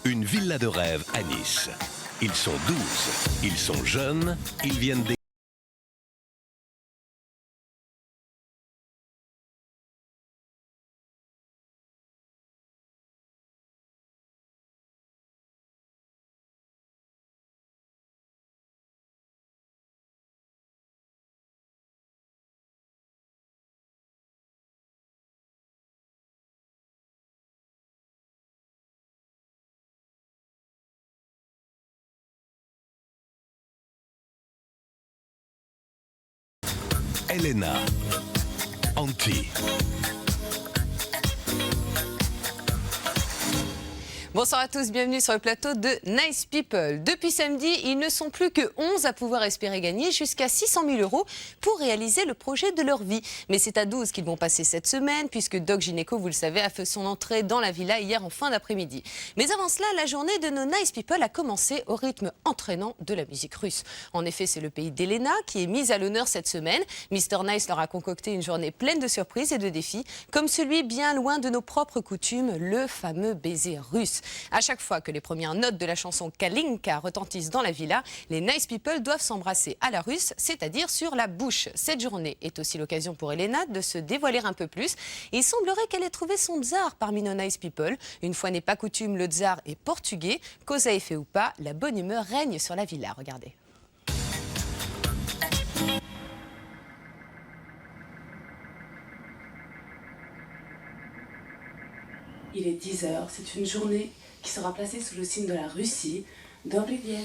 Une villa de rêve à Nice. Ils sont 12, ils sont jeunes, ils viennent des... Elena, Anti. Bonsoir à tous, bienvenue sur le plateau de Nice People. Depuis samedi, ils ne sont plus que 11 à pouvoir espérer gagner jusqu'à 600 000 € pour réaliser le projet de leur vie. Mais c'est à 12 qu'ils vont passer cette semaine, puisque Doc Gynéco, vous le savez, a fait son entrée dans la villa hier en fin d'après-midi. Mais avant cela, la journée de nos Nice People a commencé au rythme entraînant de la musique russe. En effet, c'est le pays d'Elena qui est mise à l'honneur cette semaine. Mr Nice leur a concocté une journée pleine de surprises et de défis, comme celui bien loin de nos propres coutumes, le fameux baiser russe. À chaque fois que les premières notes de la chanson Kalinka retentissent dans la villa, les Nice People doivent s'embrasser à la russe, c'est-à-dire sur la bouche. Cette journée est aussi l'occasion pour Elena de se dévoiler un peu plus. Il semblerait qu'elle ait trouvé son tsar parmi nos Nice People. Une fois n'est pas coutume, le tsar est portugais. Cause à effet ou pas, la bonne humeur règne sur la villa. Regardez. Il est 10 h, c'est une journée qui sera placée sous le signe de la Russie, d'Oblivion.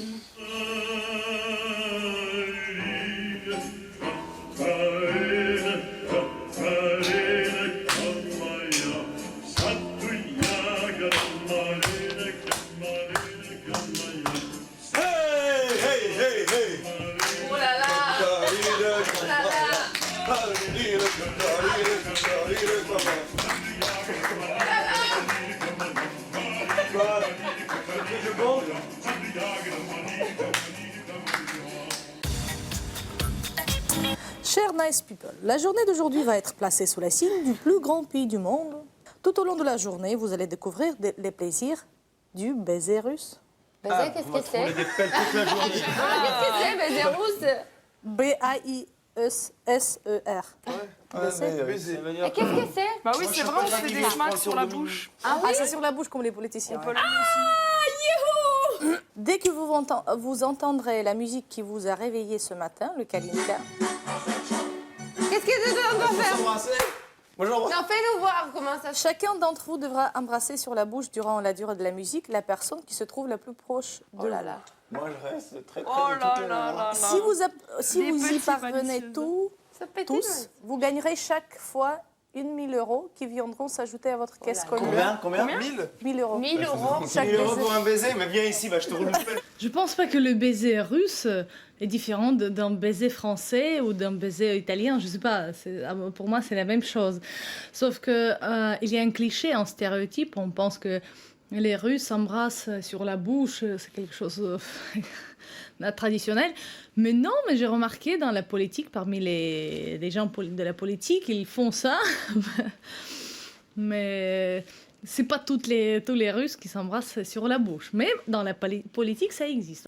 Oh là là! Oh là Chers Nice People, la journée d'aujourd'hui va être placée sous la signe du plus grand pays du monde. Tout au long de la journée, vous allez découvrir les plaisirs du baiser russe. Baiser, qu'est-ce que c'est? Des pelles toute la journée. Qu'est-ce que c'est, baiser russe? B-A-I-S-E-R. Baiser. Et qu'est-ce que c'est? Bah oui, c'est vrai, on se fait des smacks sur la bouche. Ah, c'est sur la bouche comme les politiciens. Youhou! Dès que vous entendrez la musique qui vous a réveillé ce matin, le Kalinka, Qu'est-ce que tu dois faire? Bonjour. Non, fais-nous voir comment ça se fait. chacun d'entre vous devra embrasser sur la bouche durant la durée de la musique la personne qui se trouve la plus proche de la là. Moi, je reste très Oh là là là là. Si Des vous y petits parvenez vanisseuses. Ça pète tous, vous gagnerez chaque fois 1 000 € qui viendront s'ajouter à votre caisse commune. Combien 1 000 € 1 000 €. Chaque 1000 € baiser. pour un baiser, mais viens ici, je te roule une pelle. Je pense pas que le baiser russe est différent d'un baiser français ou d'un baiser italien. Je sais pas. Pour moi, c'est la même chose. Sauf que il y a un cliché, un stéréotype. On pense que les Russes s'embrassent sur la bouche. C'est quelque chose de traditionnel. Mais non, mais j'ai remarqué dans la politique, parmi les gens de la politique, ils font ça. Mais c'est pas tous les Russes qui s'embrassent sur la bouche. Mais dans la politique, ça existe.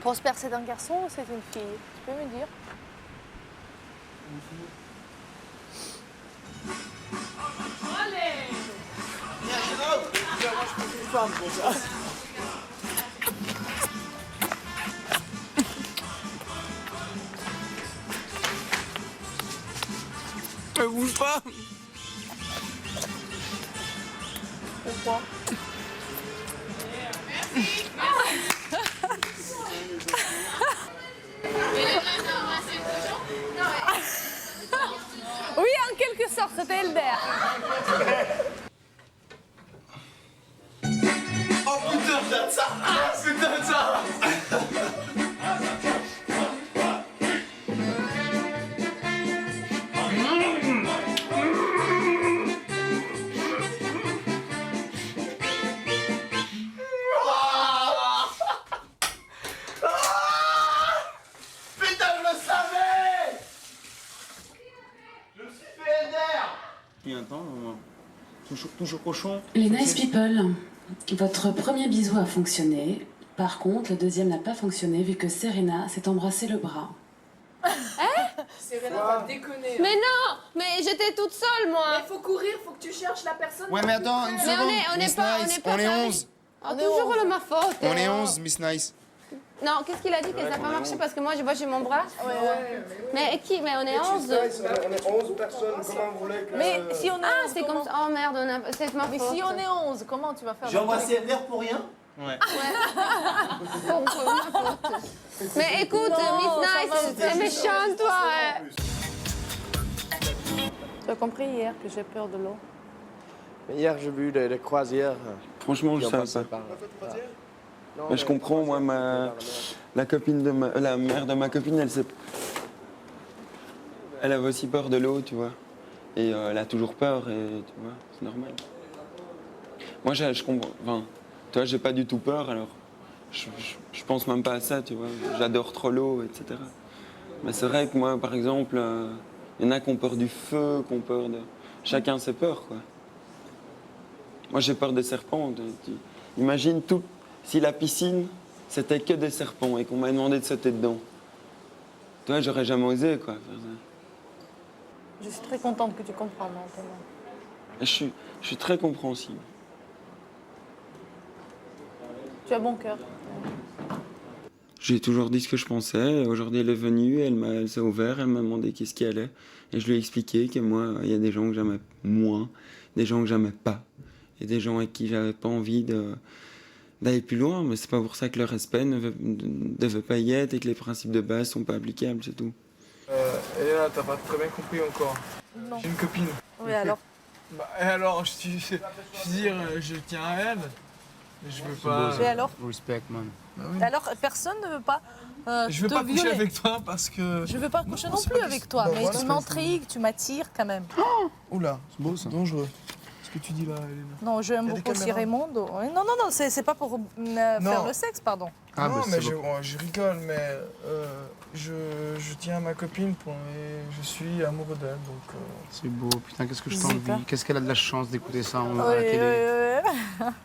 Prosper, c'est un garçon ou c'est une fille? Tu peux me dire? Ne bouge pas. Pourquoi? Oui, en quelque sorte, c'était Elder. Oh putain, regarde ça. Putain, ça. depuis un temps. Toujours cochon. Les nice people, votre premier bisou a fonctionné. Par contre, le deuxième n'a pas fonctionné vu que Serena s'est embrassé le bras. Serena va déconner. Mais non, mais j'étais toute seule, moi. Il faut courir, faut que tu cherches la personne. Ouais, mais attends, une Mais seconde. on n'est Miss pas, Nice, on est 11. Ah, toujours ma faute. On est 11, Miss Nice. Non, qu'est-ce qu'il a dit que ça n'a pas marché parce que moi, j'ai mon bras. Mais qui? Mais on est 11. On est 11 personnes, comment vous voulez que... Mais si on est Ah, 11, c'est comme ça. Oh merde, c'est ma faute. Mais si on est 11, comment tu vas faire? J'ai embrassé Ender pour rien? Ouais. Pour ma faute. Mais écoute, Non, Miss ça Nice, va. c'est méchant, toi. Tu as compris hier que j'ai peur de l'eau? Hier, j'ai vu les croisières. Franchement, je savais pas. Mais je comprends, moi, la copine de la mère de ma copine, elle avait aussi peur de l'eau, tu vois. Et elle a toujours peur, et tu vois, c'est normal. Moi, je comprends. Enfin, tu vois, j'ai pas du tout peur, alors je pense même pas à ça, tu vois. J'adore trop l'eau, etc. Mais c'est vrai que moi, par exemple, il y en a qui ont peur du feu, qui ont peur de... Chacun ses peurs, quoi. Moi, j'ai peur des serpents. Imagine tout... Si la piscine, c'était que des serpents et qu'on m'a demandé de sauter dedans. Tu vois, j'aurais jamais osé, quoi, faire ça. Je suis très contente que tu comprennes maintenant. Et je suis très compréhensible. Tu as bon cœur. J'ai toujours dit ce que je pensais. Aujourd'hui, elle est venue, elle s'est ouverte, elle m'a demandé qu'est-ce qui allait. Et je lui ai expliqué que moi, il y a des gens que j'aimais moins, des gens que j'aimais pas. Et des gens avec qui j'avais pas envie d'aller plus loin. Mais c'est pas pour ça que le respect ne devait pas y être et que les principes de base sont pas applicables, c'est tout. Elena, t'as pas très bien compris encore. Non. J'ai une copine. Oui, alors? Bah, et alors, je veux dire, je tiens à elle. Mais je veux pas. Et alors? Respect, man. Bah oui. Alors, personne ne veut pas Je veux te pas coucher violer. avec toi parce que. Je veux pas coucher non c'est plus pas avec que- toi, Bah, mais voilà. tu m'intrigues, tu m'attires quand même. Oula, C'est beau, ça. dangereux. Ce que tu dis là, Elena. Non, j'aime Il y a des beaucoup aussi caméras. Raymond. Ouais, non, c'est pas pour faire le sexe, pardon. Ah, non, bah, mais c'est beau. je rigole, mais je tiens à ma copine et je suis amoureux d'elle, donc. C'est beau, putain, qu'est-ce que je N'hésite pas. t'envie. Qu'est-ce qu'elle a de la chance d'écouter ça à la Oui, télé.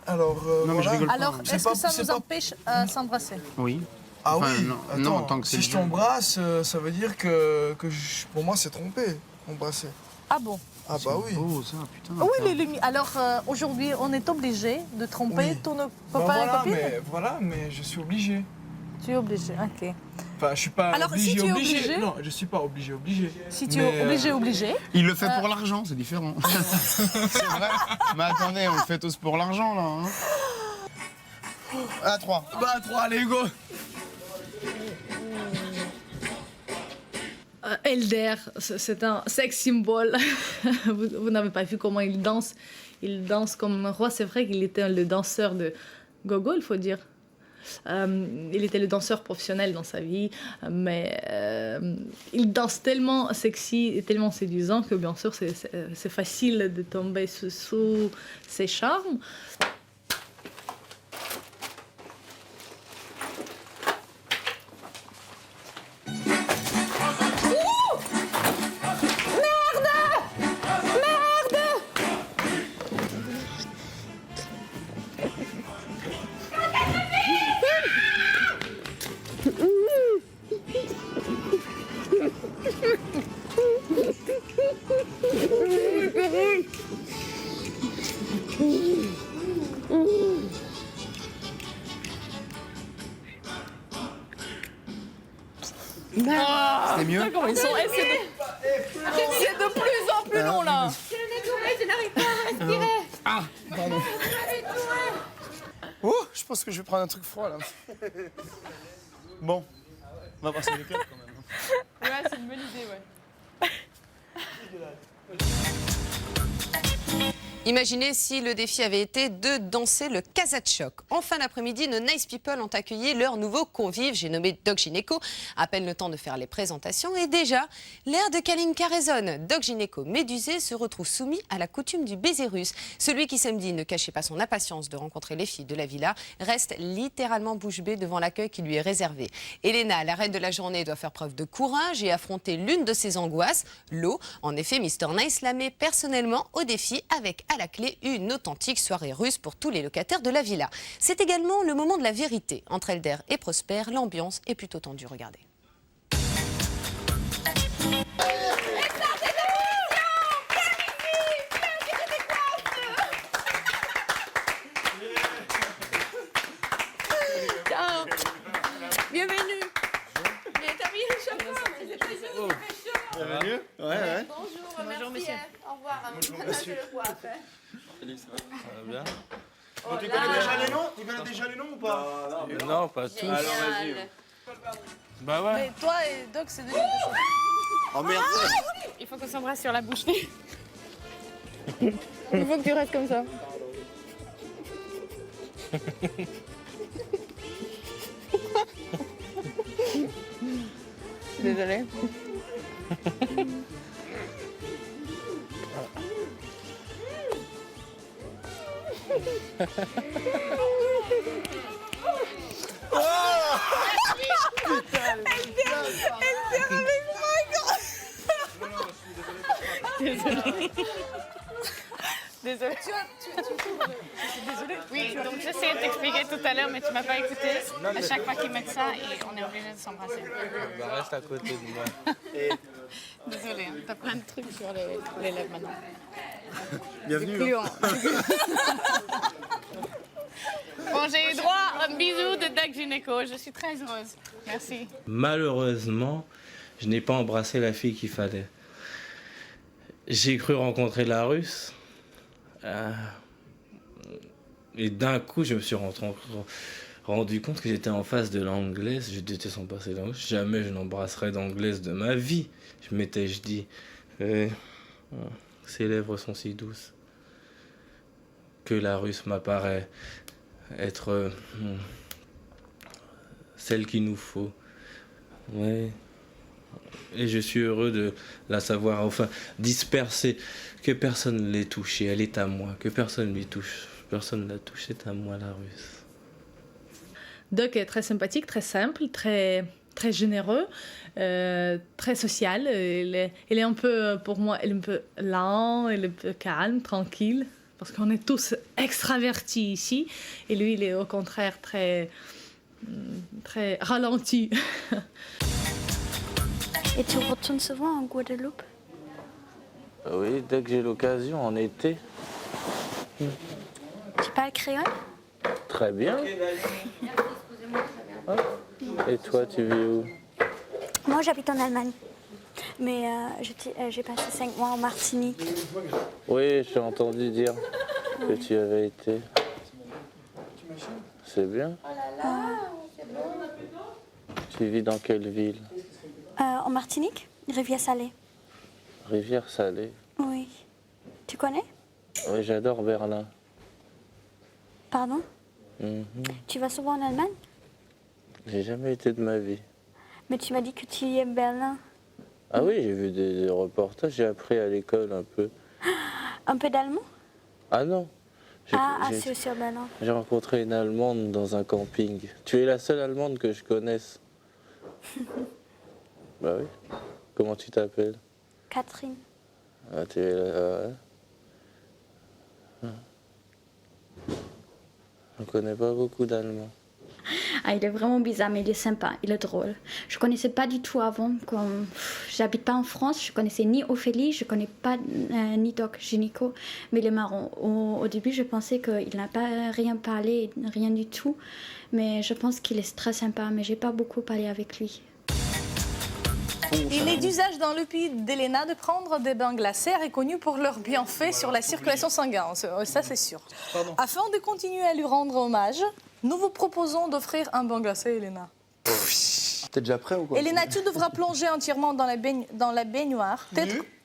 Alors, Non, mais je voilà. rigole pas. Alors, hein. est-ce que ça c'est nous pas- empêche à s'embrasser? Oui. Ah Enfin, oui, non, attends, non, tant que c'est si je bien. t'embrasse, ça veut dire que pour moi c'est trompé, embrasser. Ah bon? Ah bah oui. C'est beau, ça, putain. Oui, alors aujourd'hui, on est obligé de tromper Oui. ton Bah copain et voilà, copine? mais je suis obligé. Tu es obligé, ok. Enfin, je suis pas Alors, si obligé, tu es obligé. obligé- Non, je suis pas obligé, obligé. Si tu Mais, es obligé, Il le fait pour l'argent, c'est différent. C'est vrai. Mais attendez, on le fait tous pour l'argent, là. Hein. À 3. Bah, 3, allez, go. Elder, c'est un sex symbole. Vous n'avez pas vu comment il danse. Il danse comme un roi. C'est vrai qu'il était le danseur de gogo, il faut dire. Il était le danseur professionnel dans sa vie, mais il danse tellement sexy et tellement séduisant que bien sûr c'est facile de tomber sous ses charmes. C'était mieux. ils sont, c'est de plus en plus long là. Je n'arrive pas à respirer. Ah, pardon. Oh, je pense que je vais prendre un truc froid, là. Bon, on va passer le club, quand même. Ouais, c'est une bonne idée, ouais. Imaginez si le défi avait été de danser le Kazatchok. En fin d'après-midi, nos Nice People ont accueilli leur nouveau convive, j'ai nommé Doc Gynéco. À peine le temps de faire les présentations et déjà, l'air de Kalinka résonne. Doc Gynéco médusé se retrouve soumis à la coutume du baiser russe. Celui qui samedi ne cachait pas son impatience de rencontrer les filles de la villa reste littéralement bouche bée devant l'accueil qui lui est réservé. Elena, la reine de la journée, doit faire preuve de courage et affronter l'une de ses angoisses, l'eau. En effet, Mr Nice la met personnellement au défi avec à la clé une authentique soirée russe pour tous les locataires de la villa. C'est également le moment de la vérité. Entre Elder et Prosper, l'ambiance est plutôt tendue. Regardez. Bienvenue. Mais t'as mis le chapeau, mais c'est très chaud. Bienvenue. Ouais. Bonjour, monsieur. Au revoir. Bonjour, monsieur. Salut, ça va? Ça va bien? Tu connais déjà les noms? Tu connais déjà les noms ou pas? Non, pas tous. Alors vas-y. Bah ouais. Mais toi et Doc, c'est deux choses. Oh merde. Il faut qu'on s'embrasse sur la bouche. Il faut que tu restes comme ça. Désolée. Désolée. Désolée. Oui, donc j'essayais de t'expliquer tout à l'heure, mais tu m'as pas écouté. À chaque fois qu'ils mettent ça, et on est obligé de s'embrasser. Bah reste à côté de moi. Désolée, hein, t'as plein de trucs sur les lèvres maintenant. Bienvenue. Bon, j'ai eu droit à un bisou de Doc Gynéco. Je suis très heureuse. Merci. Malheureusement, je n'ai pas embrassé la fille qu'il fallait. J'ai cru rencontrer la Russe. Et d'un coup, je me suis rendu compte que j'étais en face de l'anglaise. Je déteste son passé d'anglaise. Jamais je n'embrasserai d'anglaise de ma vie. Je m'étais-je dit. Ses lèvres sont si douces que la Russe m'apparaît être celle qu'il nous faut. Ouais. Et je suis heureux de la savoir enfin dispersée, que personne ne l'ait touchée, elle est à moi, que personne ne lui touche, personne ne l'a touchée, c'est à moi la Russe. Doc est très sympathique, très simple, très généreux, très social. Il est un peu, pour moi, il est un peu lent, il est un peu calme, tranquille, parce qu'on est tous extravertis ici, et lui, il est au contraire très ralenti. Et tu retournes souvent en Guadeloupe? Oui, dès que j'ai l'occasion, en été. Tu parles créole? Très bien. Et toi, tu vis où? Moi, j'habite en Allemagne. Mais j'ai passé 5 mois en Martinique. Oui, j'ai entendu dire que tu avais été. C'est bien. Tu vis dans quelle ville? En Martinique, Rivière-Salée. Rivière-Salée. Oui. Tu connais? Oui, j'adore Berlin. Pardon? Tu vas souvent en Allemagne? J'ai jamais été de ma vie. Mais tu m'as dit que tu aimes Berlin. Ah oui, j'ai vu des reportages, j'ai appris à l'école un peu. Un peu d'allemand? Ah non. C'est aussi en Berlin. J'ai rencontré une Allemande dans un camping. Tu es la seule Allemande que je connaisse. Bah oui. Comment tu t'appelles? Catherine. Ah, tu es là. On ne connaît pas beaucoup d'Allemands. Ah, il est vraiment bizarre, mais il est sympa, il est drôle. Je connaissais pas du tout avant, comme j'habite pas en France, je connaissais ni Ophélie, je connais pas ni Doc Gynéco, mais il est marrant. Au début, je pensais qu'il n'a pas rien parlé, rien du tout, mais je pense qu'il est très sympa, mais j'ai pas beaucoup parlé avec lui. Il est d'usage dans le pays d'Elena de prendre des bains glacés reconnus pour leurs bienfaits sur la circulation sanguine, ça c'est sûr. Afin de continuer à lui rendre hommage, nous vous proposons d'offrir un bain glacé à Elena. T'es déjà prêt ou quoi? Elena, tu devras plonger entièrement dans la baignoire,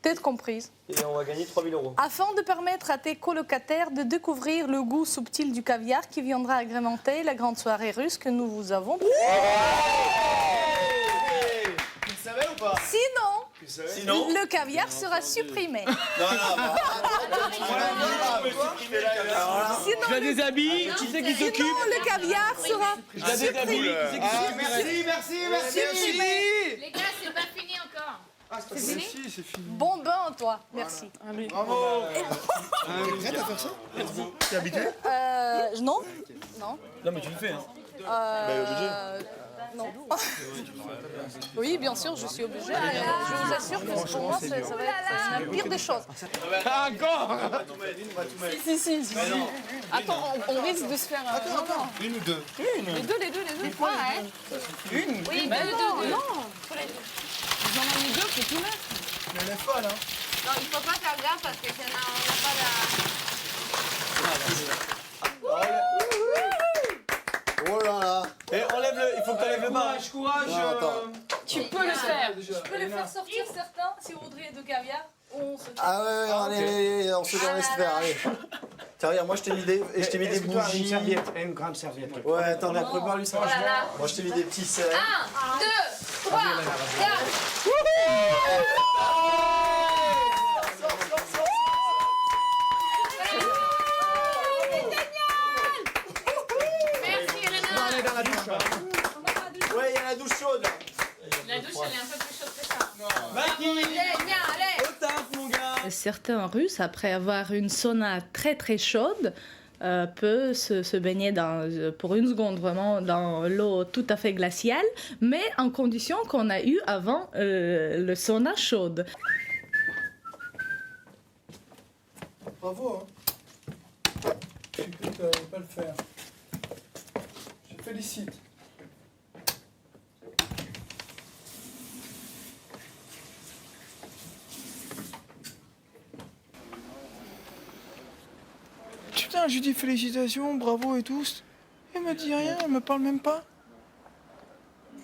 tête comprise. Et on va gagner 3 000 euros. Afin de permettre à tes colocataires de découvrir le goût subtil du caviar qui viendra agrémenter la grande soirée russe que nous vous avons prévue. Tu le savais ou pas? Sinon, le caviar sera supprimé. Je la déshabille, qui c'est qui s'occupe? Sinon, le caviar sera Je la déshabille, qui c'est qui s'occupe? Merci. Les gars, c'est pas fini encore. C'est fini? C'est fini. Bon bain, toi. Merci. Bravo. T'es prête à faire ça? T'es habitué? Non. Non, mais tu le fais, hein. Non. Oui, bien sûr, je suis obligée. Je vous assure que pour moi, ça va être la pire des choses. Encore? Si. Attends, on risque de se faire... Une ou deux? Les deux. Quoi, hein? Une? Oui, Ben deux. non. J'en ai mis 2, faut tout mettre. Mais elle est folle, hein? Non, il faut pas faire gaffe parce que on n'a pas Oh là là. Et il faut que tu enlèves le bas. Courage. Tu peux le faire. Je peux les faire sortir certains si vous voudriez de caviar. On se... Ah ouais, allez, on se laisse faire, allez. Tiens, regarde, moi je t'ai mis des, bougies. Une serviette, une grande serviette. Ouais, attends, la prépare lui ça. Voilà. Moi je t'ai mis des petits cerfs. 1, 2, 3, 4. Merci, Elena. On est dans la douche. Ouais, il y a la douche chaude. La douche, elle est un peu plus chaude que ça. Au taf, mon gars. Certains Russes, après avoir une sauna très très chaude, peut se baigner pour une seconde vraiment dans l'eau tout à fait glaciale, mais en condition qu'on a eu avant le sauna chaude. Bravo, hein. Je sais que tu n'allais pas le faire. Je te félicite. Putain, je lui dis félicitations, bravo et tout. Elle me dit rien, elle me parle même pas.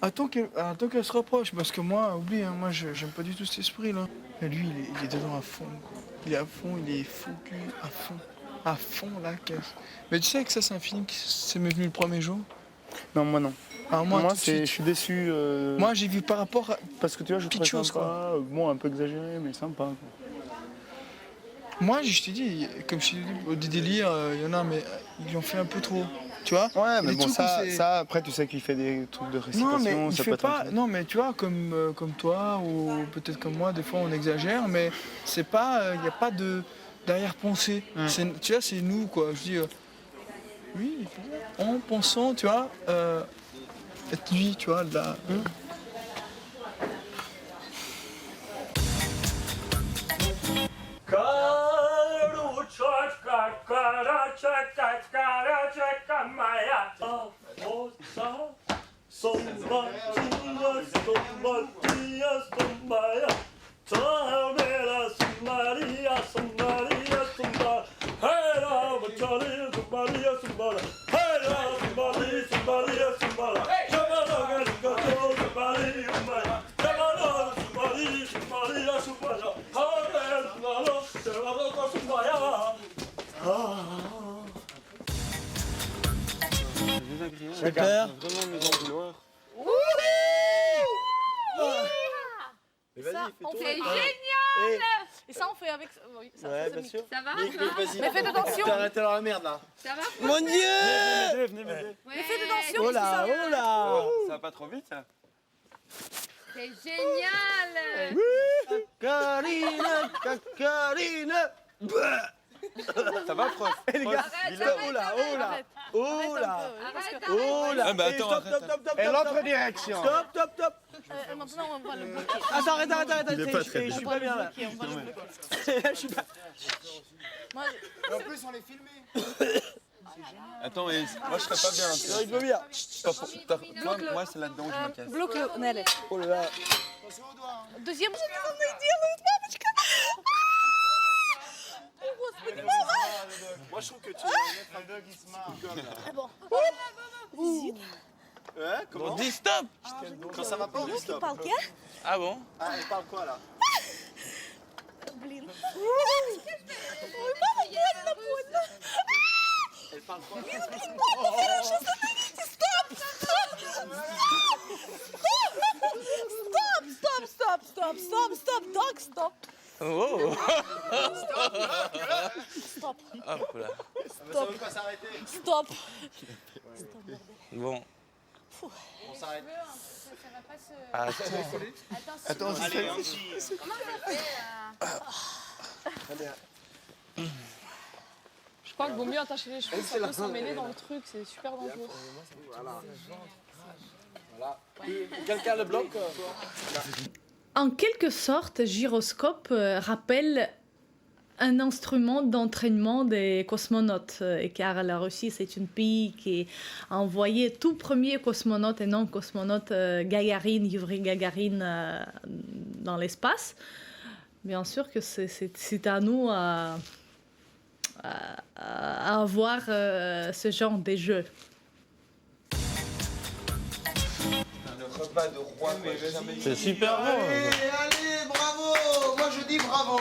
Attends qu'elle se rapproche, parce que moi, oublie, hein, moi j'aime pas du tout cet esprit-là. Et lui, il est dedans à fond, quoi. Il est à fond, il est focus, à fond la caisse. Mais tu sais que ça, c'est un film qui s'est m'est venu le premier jour. Non, moi non. Alors moi, tout de suite, je suis déçu. moi, j'ai vu par rapport à... Parce que tu vois, je trouve Petite chose, sympa. Bon, un peu exagéré, mais sympa. Quoi. Moi, je t'ai dit, comme je t'ai dit, des délires, il y en a, mais ils lui ont fait un peu trop. Tu vois? Ouais, Et mais les bon, trucs où c'est- ça, après, tu sais qu'il fait des trucs de récitation, Non, mais il ça fait peut être pas. un truc. Non, mais tu vois, comme toi ou peut-être comme moi, des fois on exagère, mais c'est pas. Il n'y a pas de d'arrière-pensée. Tu vois, c'est nous, quoi. Je dis. Oui, en pensant, tu vois, être lui, tu vois, là. Super. Vraiment une grande noire. Ça, on fait... Génial. Et ça, on fait avec... Oui, ça, Ouais, ça, bien ça sûr. Ça va? Vas-y. Mais faites attention. T'es arrêté dans la merde là. Ça va? Mon Dieu. Venez m'aider. Mais faites attention. Oh parce que là, ça... oh là. Ça va pas trop vite, ça? C'est génial. Karine, Karine. Ça va, prof? Eh les gars, Arrête, dis-le. Oh là, oh là, oh là, Arrête, oh là. Ah, bah, Et attends, stop, arrête, stop, stop, stop, Et stop, l'autre stop. direction. Stop, stop, stop. Maintenant, on va le bloquer. Attends, arrête, Il est pas très je bien. suis pas bien là. On va le bloquer. Je suis pas... Moi, En plus, on est filmé. Attends, mais moi je serais pas bien. Je rigole bien. Moi, c'est là-dedans que je me casse. bloque-le, Nelly. Oh là là. Deuxième... Moi, je trouve que tu vas mettre un bug qui se marre. Bon. Ouais, comment? On dit stop. Quand ça va pas, on dit stop. Parle quoi? Ah bon? Ah, elle parle quoi là? Elle parle quoi? Stop, dog, stop. Oh. Stop. Hop là. Ça veut pas s'arrêter. Stop. Bon. On s'arrête. Attends. Attends, Allez, un petit. Comment ça fait Je crois qu'il vaut mieux attacher les cheveux, ça peut s'emmêler dans le truc, c'est super dangereux. Voilà. Quelqu'un le bloque? En quelque sorte, gyroscope rappelle un instrument d'entraînement des cosmonautes, car la Russie, c'est un pays qui a envoyé tout premier cosmonaute et non cosmonaute Gagarine, Yuri Gagarine, dans l'espace. Bien sûr que c'est à nous à avoir ce genre de jeu. Le repas de roi, mais jamais. C'est super bon. Allez, bravo. Moi je dis bravo.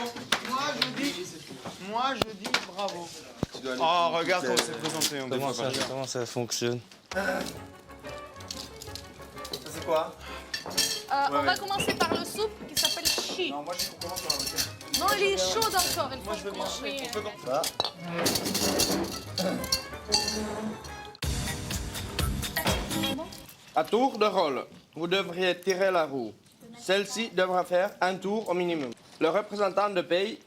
Moi je dis bravo. Oh, regarde comment c'est présenté. Comment ça fonctionne? Ça c'est quoi? On va commencer par le soupe qui s'appelle chi. Non, moi je commence par le. Non, il est chaud encore, il faut Moi je veux bien. manger. On peut ça. À tour de rôle, vous devriez tirer la roue. Celle-ci devra faire un tour au minimum. Le représentant du pays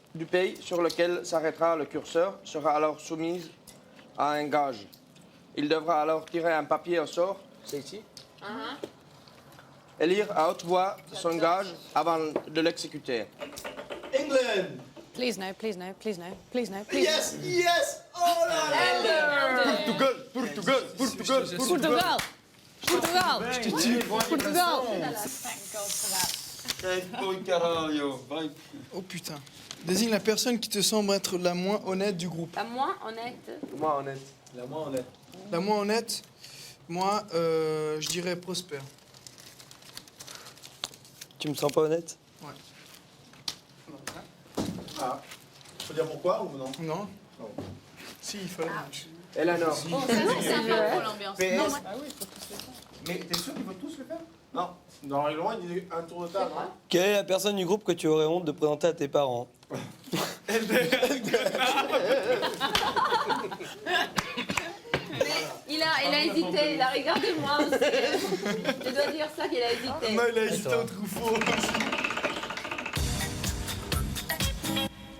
sur lequel s'arrêtera le curseur sera alors soumis à un gage. Il devra alors tirer un papier au sort, c'est ici, et lire à haute voix son gage avant de l'exécuter. England! Please no, please no, please no, please no, please Yes, yes! Oh là là! Portugal. Portugal! Portugal! Portugal! Oh putain. Désigne la personne qui te semble être la moins honnête du groupe. La moins honnête. Moi, honnête. La moins honnête. La moins honnête, moi, je dirais Prosper. Tu me sens pas honnête? Ah. Faut dire pourquoi ou non? Non. Si, il fallait. Eleanor. Oh, ça, c'est sympa pour l'ambiance. PS. Non, moi- Ah oui, il faut tous les faire. Mais t'es sûr qu'ils veulent tous le faire? Non. Dans le règlement, il dit un tour de table. Hein. Quelle est la personne du groupe que tu aurais honte de présenter à tes parents? Il a hésité, il a regardé moi aussi. Je dois dire ça qu'il a hésité. Non, il a hésité au Truffaut.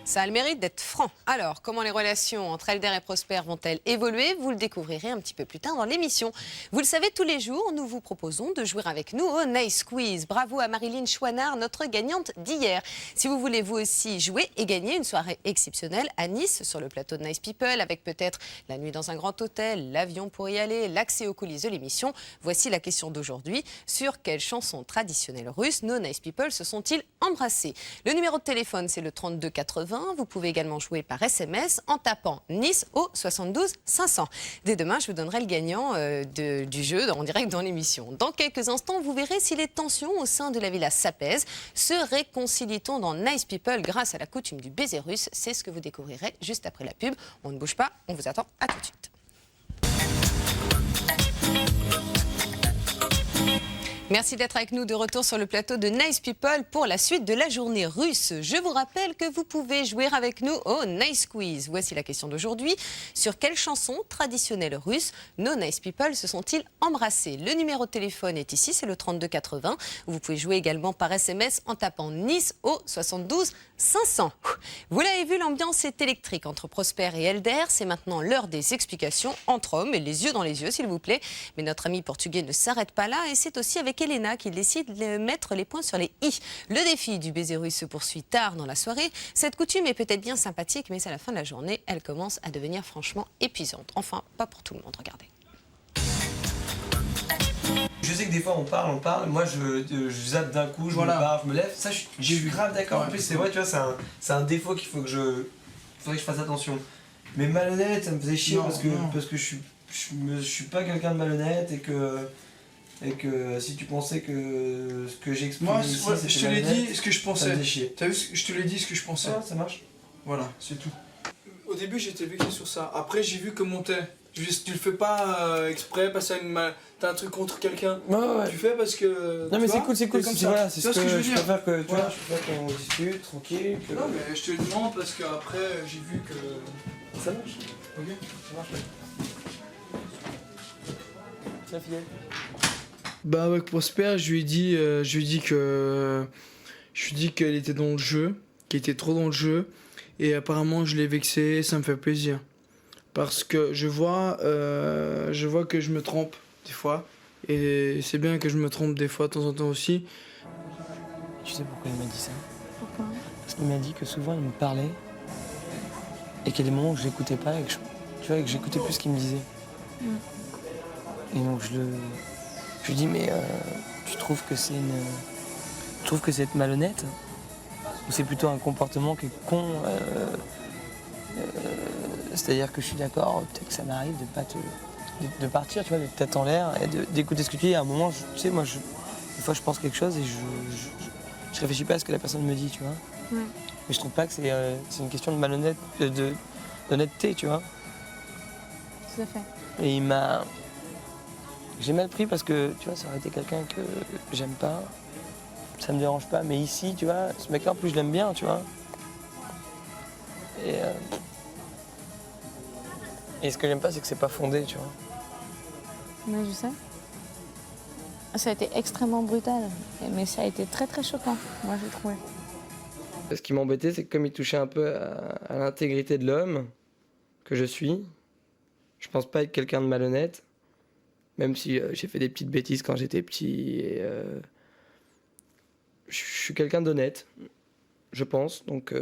Ça a le mérite d'être franc. Alors, comment les relations entre Elder et Prosper vont-elles évoluer? Vous le découvrirez un petit peu plus tard dans l'émission. Vous le savez, tous les jours, nous vous proposons de jouer avec nous au Nice Quiz. Bravo à Marilyn Chouinard, notre gagnante d'hier. Si vous voulez vous aussi jouer et gagner une soirée exceptionnelle à Nice, sur le plateau de Nice People, avec peut-être la nuit dans un grand hôtel, l'avion pour y aller, l'accès aux coulisses de l'émission, voici la question d'aujourd'hui. Sur quelle chanson traditionnelle russe nos Nice People se sont-ils embrassés? Le numéro de téléphone, c'est le 32 80. Vous pouvez également jouer par SMS en tapant Nice au 72 500. Dès demain, je vous donnerai le gagnant du jeu en direct dans l'émission. Dans quelques instants, vous verrez si les tensions au sein de la villa s'apaisent. Se réconcilie-t-on dans Nice People grâce à la coutume du baiser russe? C'est ce que vous découvrirez juste après la pub. On ne bouge pas, on vous attend. À tout de suite. Merci d'être avec nous de retour sur le plateau de Nice People pour la suite de la journée russe. Je vous rappelle que vous pouvez jouer avec nous au Nice Quiz. Voici la question d'aujourd'hui. Sur quelle chanson traditionnelle russe nos Nice People se sont-ils embrassés? Le numéro de téléphone est ici, c'est le 32 80. Vous pouvez jouer également par SMS en tapant Nice au 72 500. Vous l'avez vu, l'ambiance est électrique entre Prosper et Elder. C'est maintenant l'heure des explications entre hommes et les yeux dans les yeux, s'il vous plaît. Mais notre ami portugais ne s'arrête pas là et c'est aussi avec Elena qui décide de mettre les points sur les i. Le défi du baiser russe se poursuit tard dans la soirée. Cette coutume est peut-être bien sympathique, mais à la fin de la journée, elle commence à devenir franchement épuisante. Enfin, pas pour tout le monde, regardez. Je sais que des fois on parle, moi je zappe d'un coup, je me barre, je me lève, ça je suis grave d'accord, en plus c'est vrai, tu vois, c'est un défaut qu'il faut que faudrait que je fasse attention. Mais malhonnête, ça me faisait chier parce que je suis pas quelqu'un de malhonnête et que Et que si tu pensais que ce que j'exprime Moi, ici, ouais, c'était je te l'ai malhonnête, dit ce que je ça me pensais. faisait chier. T'as vu, je te l'ai dit ce que je pensais. Ouais, ça marche. Voilà, c'est tout. Au début, j'étais vexé sur ça. Après, j'ai vu comment t'es. Tu le fais pas exprès, parce que t'as un truc contre quelqu'un. Ouais. Tu fais parce que. Non mais c'est vois, cool, c'est cool. comme C'est ça. voilà, Tu c'est vois ce que je veux je dire. préfère que tu Voilà. vois, je préfère qu'on discute tranquille. Que... Non, mais je te le demande parce qu'après, j'ai vu que. Ça marche. Ok. Ça marche. Tiens, fidèle. Bah avec Prosper, je lui ai dit qu'elle était dans le jeu, qu'elle était trop dans le jeu, et apparemment je l'ai vexé, ça me fait plaisir. Parce que je vois que je me trompe des fois, et c'est bien que je me trompe des fois de temps en temps aussi. Tu sais pourquoi il m'a dit ça? Pourquoi? Parce qu'il m'a dit que souvent il me parlait, et qu'il y a des moments où je l'écoutais pas, et que que j'écoutais plus ce qu'il me disait. Et donc je lui dis, mais tu trouves que c'est être malhonnête? Ou c'est plutôt un comportement qui est con? C'est-à-dire que je suis d'accord, peut-être que ça m'arrive de partir, tu vois, d'être tête en l'air et d'écouter ce que tu dis. À un moment, tu sais, moi, des fois, je pense quelque chose et je réfléchis pas à ce que la personne me dit, tu vois. Ouais. Mais je trouve pas que c'est une question de d'honnêteté, tu vois. Tout à fait. Et j'ai mal pris parce que, tu vois, ça aurait été quelqu'un que j'aime pas. Ça me dérange pas, mais ici, tu vois, ce mec-là, en plus, je l'aime bien, tu vois. Et ce que j'aime pas, c'est que c'est pas fondé, tu vois. Oui, je sais. Ça a été extrêmement brutal, mais ça a été très très choquant, moi j'ai trouvé. Ce qui m'embêtait, c'est que comme il touchait un peu à l'intégrité de l'homme que je suis, je pense pas être quelqu'un de malhonnête, même si j'ai fait des petites bêtises quand j'étais petit. Et je suis quelqu'un d'honnête, je pense, donc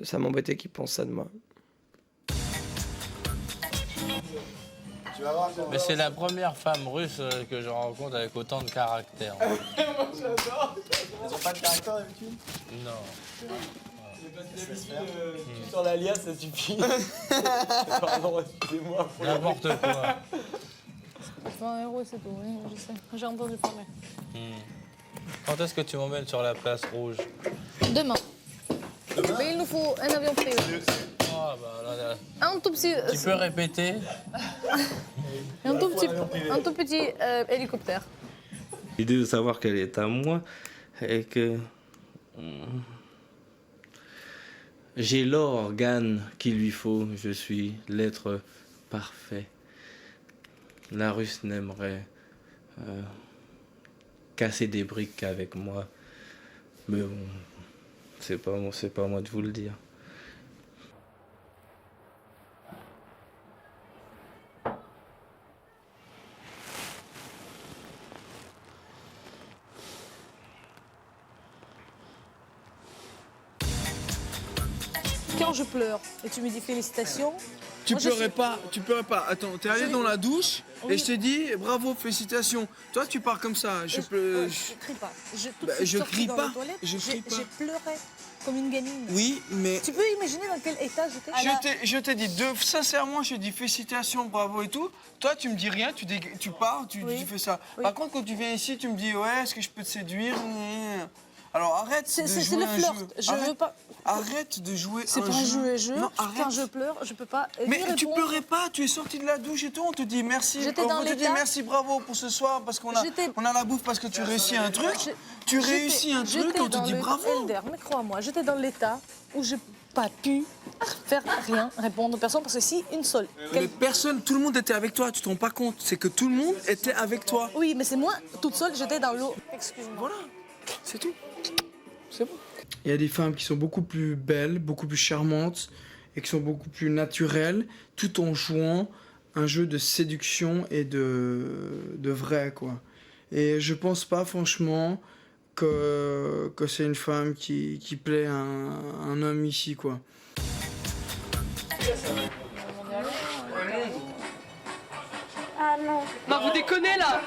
ça m'embêtait qu'il pense ça de moi. Mais c'est la première femme russe que je rencontre avec autant de caractère. Moi j'adore. Ils ont pas de caractère d'habitude? Non. Tu sors l'alias, ça suffit. Pardon, excusez-moi. N'importe quoi. 20 € c'est tout, oui, je sais. J'ai entendu parler. Quand est-ce que tu m'emmènes sur la place rouge? Demain. Mais il nous faut un avion privé. Ah bah là. Un tout petit. Tu peux répéter? Un tout petit hélicoptère. L'idée de savoir qu'elle est à moi et que j'ai l'organe qu'il lui faut. Je suis l'être parfait. La Russe n'aimerait casser des briques qu'avec moi. Mais bon, c'est pas à moi de vous le dire. Quand je pleure et tu me dis félicitations. Tu moi, je pleurais suis- pas, tu pleurais pas. Attends, t'es allé dans la douche Oui. et je t'ai dit bravo, félicitations. Toi, tu pars comme ça. Je pleure. Je crie pas. Tout de Bah, suite je sortie crie dans pas. les toilettes, Je crie pas. J'ai pleuré comme une gamine. Oui, mais. Tu peux imaginer dans quel état j'étais? Je t'ai dit sincèrement, je t'ai dit félicitations, bravo et tout. Toi, tu me dis rien, tu pars, tu fais ça. Par contre, quand tu viens ici, tu me dis ouais, est-ce que je peux te séduire? Alors arrête de C'est jouer le un flirt. jeu. Je veux pas. Arrête de jouer C'est un pas un jeu. Non, Quand arrête. je pleure, je peux pas. Mais lui tu répondre. pleurais pas, tu es sorti de la douche et tout, on te dit merci. J'étais On dans te dit l'état- merci, bravo pour ce soir parce qu'on a la bouffe parce que tu réussis un truc. Tu réussis un truc, J'étais on te dans dit le- bravo. Elder, mais crois-moi, j'étais dans l'état où j'ai pas pu faire rien, répondre aux personnes parce que si une seule. Mais personne, tout le monde était avec toi, tu te rends pas compte. C'est que tout le monde était avec toi. Oui, mais c'est moi toute seule, j'étais dans l'eau. Excuse-moi. Voilà, c'est tout. C'est bon. Il y a des femmes qui sont beaucoup plus belles, beaucoup plus charmantes et qui sont beaucoup plus naturelles, tout en jouant un jeu de séduction et de vrai, quoi. Et je pense pas, franchement, que c'est une femme qui plaît à un homme ici, quoi. Ah non. Non, vous déconnez là.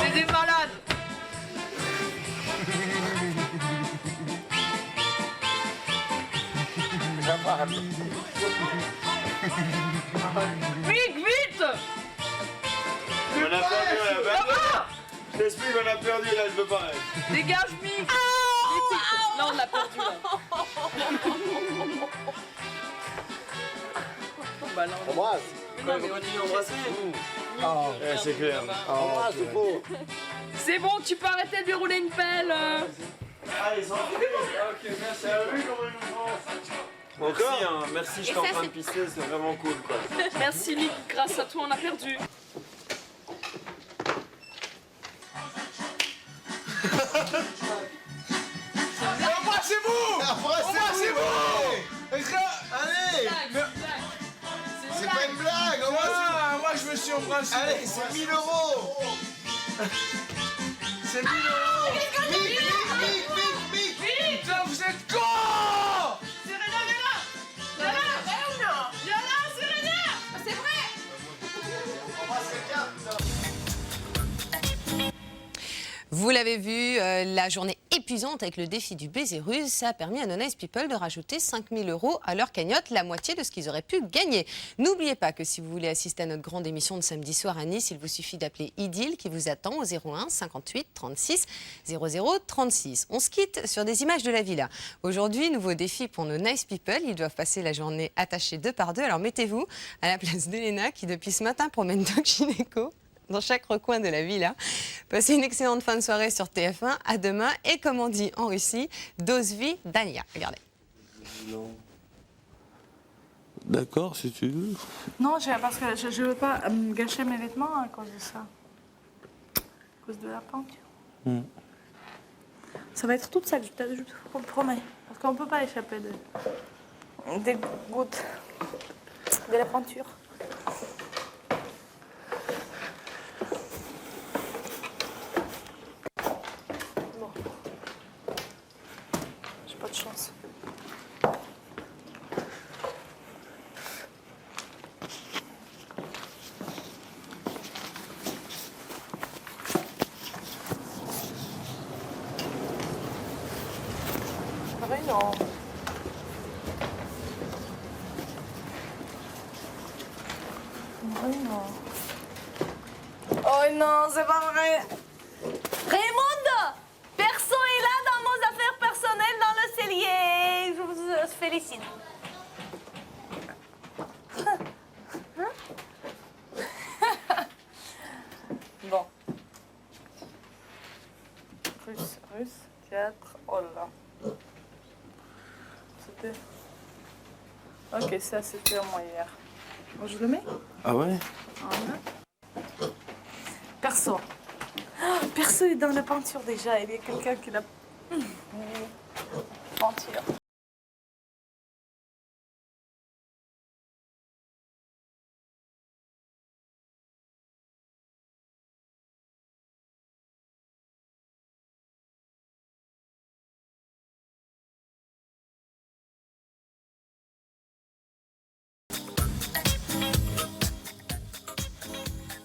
C'est des malades. Vite, vite! On a perdu, on a perdu. Je t'explique, on a perdu là, je peux pas. Dégage, Mick! Non, on l'a perdu là. Bah non. Embrasse. Non, mais continue d'embrasser. Ouais, c'est clair. Embrasse, c'est beau. C'est bon, tu peux arrêter de lui rouler une pelle. Allez, sans Ok, merci à vous, comment ils nous Merci, hein, merci, je suis en train de pisser, c'est vraiment cool quoi. Merci, Mick, grâce à toi, on a perdu. Embrassez-vous! Embrassez-vous! Allez! C'est pas une blague, Ah, moi je me suis embrassé. Allez, c'est 1000 euros. C'est 1000 euros. Mick. Putain, vous êtes cons! Vous l'avez vu, la journée épuisante avec le défi du baiser russe, ça a permis à No Nice People de rajouter 5 000 € à leur cagnotte, la moitié de ce qu'ils auraient pu gagner. N'oubliez pas que si vous voulez assister à notre grande émission de samedi soir à Nice, il vous suffit d'appeler Idylle qui vous attend au 01 58 36 00 36. On se quitte sur des images de la villa. Aujourd'hui, nouveau défi pour No Nice People. Ils doivent passer la journée attachés 2 par 2. Alors mettez-vous à la place d'Elena qui depuis ce matin promène Doc Gynéco dans chaque recoin de la villa. Passez une excellente fin de soirée sur TF1. À demain. Et comme on dit en Russie, Dozvi Dania. Regardez. Non. D'accord, si tu veux. Non, parce que je ne veux pas gâcher mes vêtements à cause de ça. À cause de la peinture. Ça va être toute sale, je te promets. Parce qu'on ne peut pas échapper des gouttes de la peinture. Bon. J'ai pas de chance. Non. Non. Oh non, c'est pas vrai. Raymond, perso est là dans nos affaires personnelles dans le cellier. Je vous félicite. Bon. Russe, théâtre, oh là. Ok, ça c'était à moi hier. Bon, je le mets. Ah ouais? Voilà. Perso. Ah, perso est dans la peinture déjà. Il y a quelqu'un qui l'a. Peinture.